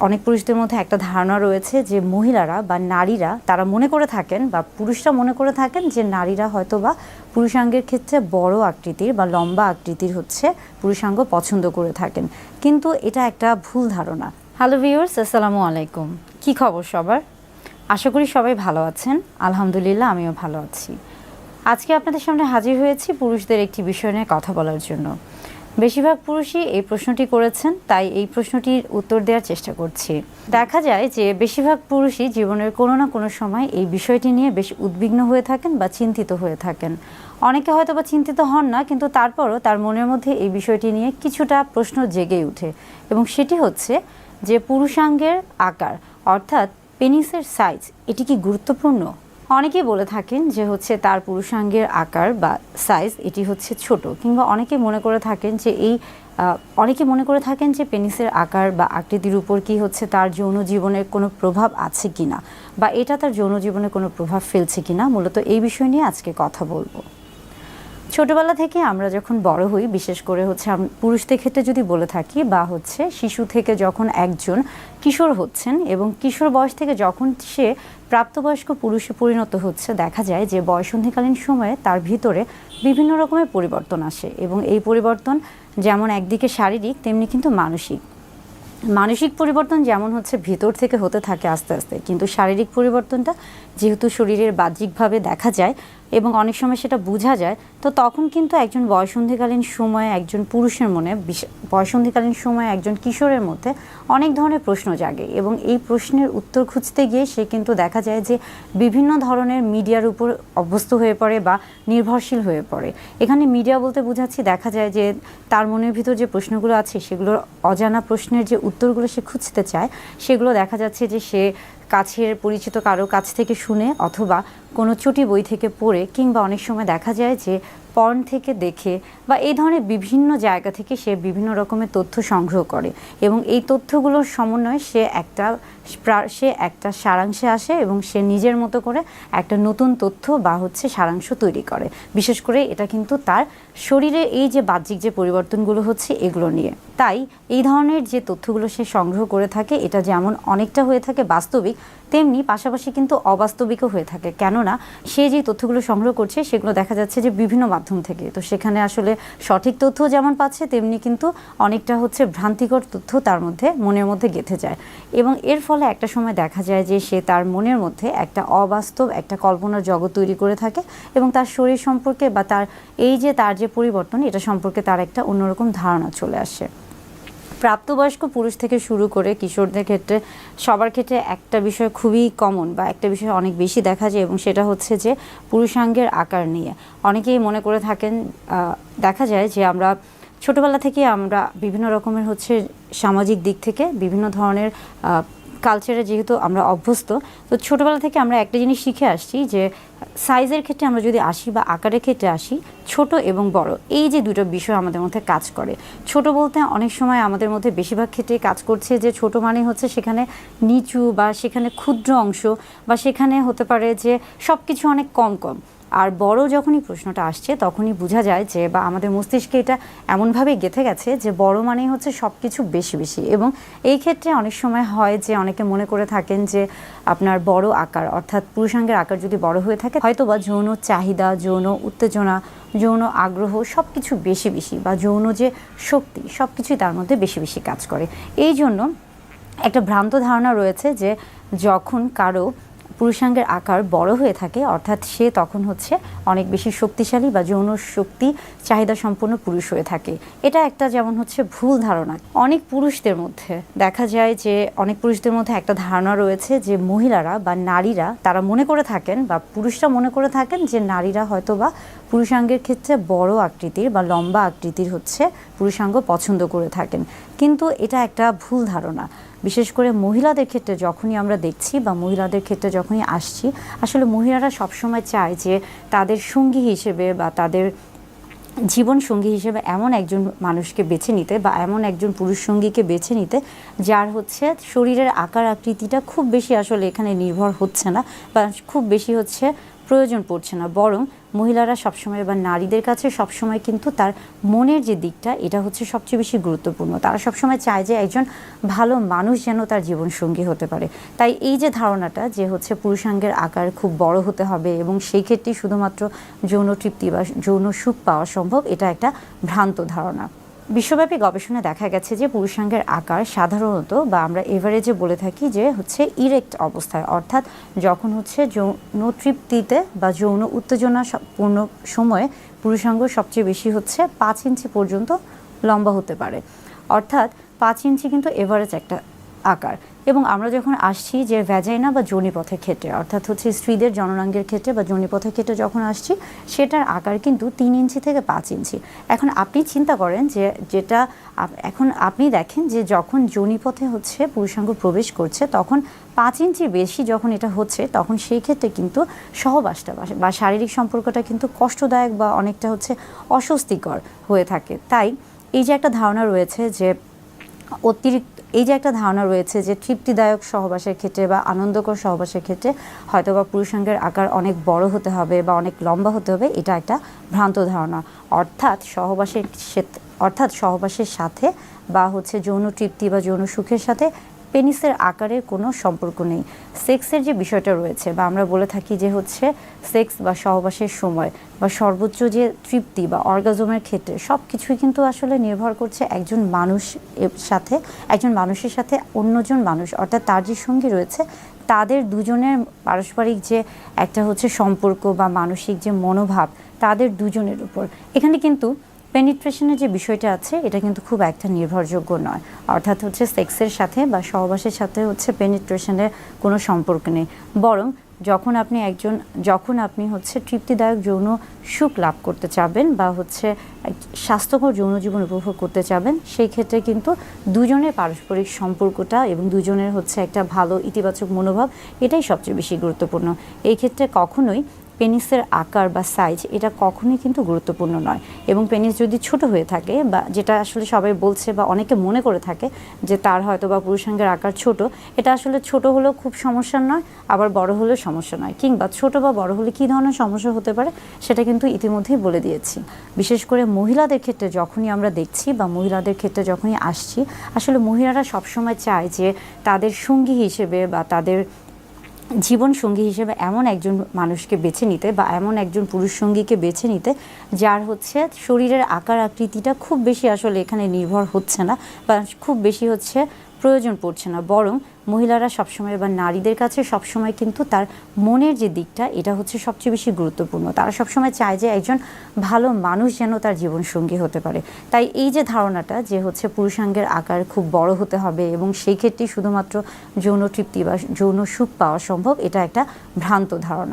অনেক পুরুষদের মধ্যে একটা ধারণা রয়েছে যে মহিলারা বা নারীরা তারা মনে করে থাকেন বা পুরুষরা মনে করে থাকেন যে নারীরা হয়তো বা পুরুষাঙ্গের ক্ষেত্রে বড় আকৃতির বা লম্বা আকৃতির হচ্ছে পুরুষাঙ্গ পছন্দ করে থাকেন, কিন্তু এটা একটা ভুল ধারণা। হ্যালো ভিউয়ার্স, আসসালামু আলাইকুম। কি খবর সবার? আশা করি সবাই ভালো আছেন। আলহামদুলিল্লাহ, আমিও ভালো আছি। আজকে আপনাদের সামনে হাজির হয়েছি পুরুষদের একটি বিষয় নিয়ে কথা বলার জন্য। বেশিরভাগ পুরুষই এই প্রশ্নটি করেছেন, তাই এই প্রশ্নটির উত্তর দেওয়ার চেষ্টা করছি। দেখা যায় যে বেশিরভাগ পুরুষই জীবনের কোনো না কোনো সময় এই বিষয়টি নিয়ে বেশ উদ্বিগ্ন হয়ে থাকেন বা চিন্তিত হয়ে থাকেন। অনেকে হয়তো বা চিন্তিত হন না, কিন্তু তারপরও তার মনের মধ্যে এই বিষয়টি নিয়ে কিছুটা প্রশ্ন জেগে ওঠে, এবং সেটি হচ্ছে যে পুরুষাঙ্গের আকার অর্থাৎ পেনিসের সাইজ এটি কি গুরুত্বপূর্ণ? অনেকেই বলে থাকেন যে হচ্ছে তার পুরুষাঙ্গের আকার বা সাইজ এটি হচ্ছে ছোট, কিংবা অনেকে মনে করে থাকেন যে পেনিসের আকার বা আকৃতির উপর কি হচ্ছে তার যৌন জীবনের কোনো প্রভাব আছে কিনা, বা এটা তার যৌন জীবনে কোনো প্রভাব ফেলছে কিনা। মূলত এই বিষয় নিয়ে আজকে কথা বলবো। ছোটবেলা থেকে আমরা যখন বড় হই, বিশেষ করে হচ্ছে পুরুষদের ক্ষেত্রে যদি বলে থাকি, বা হচ্ছে শিশু থেকে যখন একজন কিশোর হচ্ছেন এবং কিশোর বয়স থেকে যখন সে প্রাপ্তবয়স্ক পুরুষে পরিণত হচ্ছে, দেখা যায় যে বয়ঃসন্ধিকালীন সময়ে তার ভিতরে বিভিন্ন রকমের পরিবর্তন আসে, এবং এই পরিবর্তন যেমন একদিকে শারীরিক তেমনি কিন্তু মানসিক পরিবর্তন যেমন হচ্ছে ভিতর থেকে হতে থাকে আস্তে আস্তে, কিন্তু শারীরিক পরিবর্তনটা যেহেতু শরীরের বাহ্যিকভাবে দেখা যায় এবং অনেক সময় সেটা বোঝা যায়, তো তখন কিন্তু একজন বয়ঃসন্ধিকালীন সময়ে একজন পুরুষের মনে, বয়ঃসন্ধিকালীন সময়ে একজন কিশোরের মধ্যে অনেক ধরনের প্রশ্ন জাগে, এবং এই প্রশ্নের উত্তর খুঁজতে গিয়ে সে কিন্তু দেখা যায় যে বিভিন্ন ধরনের মিডিয়ার উপর অভ্যস্ত হয়ে পড়ে বা নির্ভরশীল হয়ে পড়ে। এখানে মিডিয়া বলতে বোঝাচ্ছি, দেখা যায় যে তার মনের ভিতর যে প্রশ্নগুলো আছে সেগুলোর অজানা প্রশ্নের যে উত্তরগুলো সে খুঁজতে চায়, সেগুলো দেখা যাচ্ছে যে সে কাছের পরিচিত কারো কাছ থেকে শুনে, অথবা কোনো চটি বই থেকে পড়ে, কিংবা অনেক সময় দেখা যায় যে পর্ন থেকে দেখে, বা এই ধরনের বিভিন্ন জায়গা থেকে সে বিভিন্ন রকমের তথ্য সংগ্রহ করে, এবং এই তথ্যগুলোর সমন্বয়ে সে একটা সারাংশে আসে, এবং সে নিজের মতো করে একটা নতুন তথ্য বা হচ্ছে সারাংশ তৈরি করে। বিশেষ করে এটা কিন্তু তার শরীরে এই যে বাহ্যিক যে পরিবর্তনগুলো হচ্ছে এগুলো নিয়ে। তাই এই ধরনের যে তথ্যগুলো সে সংগ্রহ করে থাকে, এটা যেমন অনেকটা হয়ে থাকে বাস্তবিক, তেমনি পাশাপাশি কিন্তু অবাস্তবিকও হয়ে থাকে। কেননা সে যে তথ্যগুলো সংগ্রহ করছে সেগুলো দেখা যাচ্ছে যে বিভিন্ন মাধ্যম থেকে, তো সেখানে আসলে সঠিক তথ্য যেমন পাচ্ছে, তেমনি কিন্তু অনেকটা হচ্ছে ভ্রান্তিকর তথ্য তার মনের মধ্যে গেঁথে যায়, এবং এর ফলে একটা সময় দেখা যায় যে সে তার মনের মধ্যে একটা অবাস্তব একটা কল্পনার জগৎ তৈরি করে থাকে, এবং তার শরীর সম্পর্কে বা তার যে পরিবর্তন এটা সম্পর্কে তার একটা অন্যরকম ধারণা চলে আসে। প্রাপ্তবয়স্ক পুরুষ থেকে শুরু করে কিশোরদের ক্ষেত্রে সবার ক্ষেত্রে একটা বিষয় খুবই কমন, বা একটা বিষয় অনেক বেশি দেখা যায়, এবং সেটা হচ্ছে যে পুরুষাঙ্গের আকার নিয়ে অনেকেই মনে করে থাকেন। দেখা যায় যে আমরা ছোটবেলা থেকে আমরা বিভিন্ন রকমের হচ্ছে সামাজিক দিক থেকে বিভিন্ন ধরনের কালচারে যেহেতু আমরা অভ্যস্ত, তো ছোটোবেলা থেকে আমরা একটা জিনিস শিখে আসছি যে সাইজের ক্ষেত্রে আমরা যদি আসি বা আকারের ক্ষেত্রে আসি, ছোট এবং বড় এই যে দুটো বিষয় আমাদের মধ্যে কাজ করে। ছোট বলতে অনেক সময় আমাদের মধ্যে বেশিরভাগ ক্ষেত্রে কাজ করছে যে ছোট মানে হচ্ছে সেখানে নিচু, বা সেখানে ক্ষুদ্র অংশ, বা সেখানে হতে পারে যে সব কিছু অনেক কম কম। আর বড় যখনই প্রশ্নটা আসছে তখনই বোঝা যায় যে, বা আমাদের মস্তিষ্কে এটা এমনভাবে গেঁথে গেছে যে বড় মানেই হচ্ছে সব কিছু বেশি বেশি। এবং এই ক্ষেত্রে অনেক সময় হয় যে অনেকে মনে করে থাকেন যে আপনার বড় আকার অর্থাৎ পুরুষাঙ্গের আকার যদি বড় হয়ে থাকে, হয়তো বা যৌন চাহিদা, যৌন উত্তেজনা, যৌন আগ্রহ সব কিছু বেশি বেশি, বা যৌন যে শক্তি সব কিছুই তার মধ্যে বেশি বেশি কাজ করে। এই জন্য একটা ভ্রান্ত ধারণা রয়েছে যে যখন কারো পুরুষাঙ্গের আকার বড় হয়ে থাকে, অর্থাৎ সে তখন হচ্ছে অনেক বেশি শক্তিশালী বা যৌন শক্তি চাহিদা সম্পন্ন পুরুষ হয়ে থাকে। এটা একটা যেমন হচ্ছে ভুল ধারণা। অনেক পুরুষদের মধ্যে দেখা যায় যে একটা ধারণা রয়েছে যে মহিলারা বা নারীরা তারা মনে করে থাকেন, বা পুরুষরা মনে করে থাকেন যে নারীরা হয়তো বা পুরুষাঙ্গের ক্ষেত্রে বড় আকৃতির বা লম্বা আকৃতির হচ্ছে পুরুষাঙ্গ পছন্দ করে থাকেন, কিন্তু এটা একটা ভুল ধারণা। বিশেষ করে মহিলাদের ক্ষেত্রে যখনই আমরা দেখছি, বা মহিলাদের ক্ষেত্রে যখনই আসছি, আসলে মহিলারা সবসময় চায় যে তাদের সঙ্গী হিসেবে বা তাদের জীবন সঙ্গী হিসেবে এমন একজন মানুষকে বেছে নিতে, বা এমন একজন পুরুষ সঙ্গীকে বেছে নিতে যার হচ্ছে শরীরের আকার আকৃতিটা খুব বেশি আসলে এখানে নির্ভর হচ্ছে না, বা খুব বেশি হচ্ছে প্রয়োজন পড়ছে না, বরং মহিলারা সবসময় বা নারীদের কাছে সবসময় কিন্তু তার মনের যে দিকটা এটা হচ্ছে সবচেয়ে বেশি গুরুত্বপূর্ণ। তারা সবসময় চায় যে একজন ভালো মানুষ যেন তার জীবনসঙ্গী হতে পারে। তাই এই যে ধারণাটা যে হচ্ছে পুরুষাঙ্গের আকার খুব বড় হতে হবে এবং সেই ক্ষেত্রেই শুধুমাত্র যৌন তৃপ্তি বা যৌন সুখ পাওয়া সম্ভব, এটা একটা ভ্রান্ত ধারণা। বিশ্বব্যাপী গবেষণায় দেখা গেছে যে পুরুষাঙ্গের আকার সাধারণত বা আমরা এভারেজে বলে থাকি যে হচ্ছে ইরেক্ট অবস্থায়, অর্থাৎ যখন হচ্ছে যৌন তৃপ্তিতে বা যৌন উত্তেজনা পূর্ণ সময়ে পুরুষাঙ্গ সবচেয়ে বেশি হচ্ছে 5 ইঞ্চি পর্যন্ত লম্বা হতে পারে। অর্থাৎ 5 ইঞ্চি কিন্তু এভারেজ একটা আকার। এবং আমরা যখন আসছি যে ভ্যাজাইনা বা যোনিপথের ক্ষেত্রে, অর্থাৎ হচ্ছে স্ত্রীদের জননাঙ্গের ক্ষেত্রে বা যোনিপথের ক্ষেত্রে যখন আসছি, সেটার আকার কিন্তু 3 ইঞ্চি থেকে 5 ইঞ্চি। এখন আপনি চিন্তা করেন যে যেটা এখন আপনি দেখেন যে যখন যোনিপথে হচ্ছে পুরুষাঙ্গ প্রবেশ করছে তখন 5 ইঞ্চি বেশি যখন এটা হচ্ছে, তখন সেই ক্ষেত্রে কিন্তু সহবাসটা বা শারীরিক সম্পর্কটা কিন্তু কষ্টদায়ক বা অনেকটা হচ্ছে অস্বস্তিকর হয়ে থাকে। তাই এই যে একটা ধারণা রয়েছে যে তৃপ্তিদায়ক সহবাসের ক্ষেত্রে বা আনন্দকর সহবাসের ক্ষেত্রে হয়তো বা পুরুষাঙ্গের আকার অনেক বড় হতে হবে বা অনেক লম্বা হতে হবে, এটা একটা ভ্রান্ত ধারণা। অর্থাৎ সহবাসের সাথে বা হচ্ছে যৌন তৃপ্তি বা যৌন সুখের সাথে পেনিসের আকারের কোনো সম্পর্ক নেই। সেক্সের যে বিষয়টা রয়েছে বা আমরা বলে থাকি যে হচ্ছে সেক্স বা সহবাসের সময় বা সর্বোচ্চ যে তৃপ্তি বা অর্গাজমের ক্ষেত্রে সব কিছুই কিন্তু আসলে নির্ভর করছে একজন মানুষের সাথে অন্যজন মানুষ, অর্থাৎ তার যে সঙ্গী রয়েছে তাদের দুজনের পারস্পরিক যে একটা হচ্ছে সম্পর্ক বা মানসিক যে মনোভাব তাদের দুজনের উপর। এখানে কিন্তু পেনিট্রেশনের যে বিষয়টা আছে এটা কিন্তু খুব একটা নির্ভরযোগ্য নয়। অর্থাৎ হচ্ছে সেক্সের সাথে বা সহবাসের সাথে হচ্ছে পেনিট্রেশনের কোনো সম্পর্ক নেই, বরং যখন আপনি হচ্ছে তৃপ্তিদায়ক যৌন সুখ লাভ করতে চাবেন বা হচ্ছে স্বাস্থ্যকর যৌন জীবন উপভোগ করতে চাবেন, সেই ক্ষেত্রে কিন্তু দুজনের পারস্পরিক সম্পর্কটা এবং দুজনের হচ্ছে একটা ভালো ইতিবাচক মনোভাব, এটাই সবচেয়ে বেশি গুরুত্বপূর্ণ। এই ক্ষেত্রে কখনোই পেনিসের আকার বা সাইজ এটা কখনোই কিন্তু গুরুত্বপূর্ণ নয়। এবং পেনিস যদি ছোট হয়ে থাকে বা যেটা আসলে সবাই বলছে বা অনেকে মনে করে থাকে যে তার হয়তো বা পুরুষাঙ্গের আকার ছোট, এটা আসলে ছোট হলেও খুব সমস্যা নয়, আবার বড় হলেও সমস্যা নয়। কিংবা ছোট বা বড় হলে কী ধরনের সমস্যা হতে পারে সেটা কিন্তু ইতিমধ্যেই বলে দিয়েছি। বিশেষ করে মহিলাদের ক্ষেত্রে যখনই আমরা দেখছি বা মহিলাদের ক্ষেত্রে যখনই আসছি, আসলে মহিলারা সবসময় চায় যে তাদের সঙ্গী হিসেবে বা তাদের জীবন সঙ্গী হিসেবে এমন একজন মানুষকে বেছে নিতে বা এমন একজন পুরুষ সঙ্গীকে বেছে নিতে যার হচ্ছে শরীরের আকার আকৃতিটা খুব বেশি আসলে এখানে নির্ভর হচ্ছে না বা খুব বেশি হচ্ছে প্রয়োজন পড়ছে না, বরং মহিলারা সবসময় বা নারীদের কাছে সবসময় কিন্তু তার মনের যে দিকটা এটা হচ্ছে সবচেয়ে বেশি গুরুত্বপূর্ণ। তারা সবসময় চায় যে একজন ভালো মানুষ যেন তার জীবনসঙ্গী হতে পারে। তাই এই যে ধারণাটা যে হচ্ছে পুরুষাঙ্গের আকার খুব বড় হতে হবে এবং সেই ক্ষেত্রেই শুধুমাত্র যৌন তৃপ্তি বা যৌন সুখ পাওয়া সম্ভব, এটা একটা ভ্রান্ত ধারণা।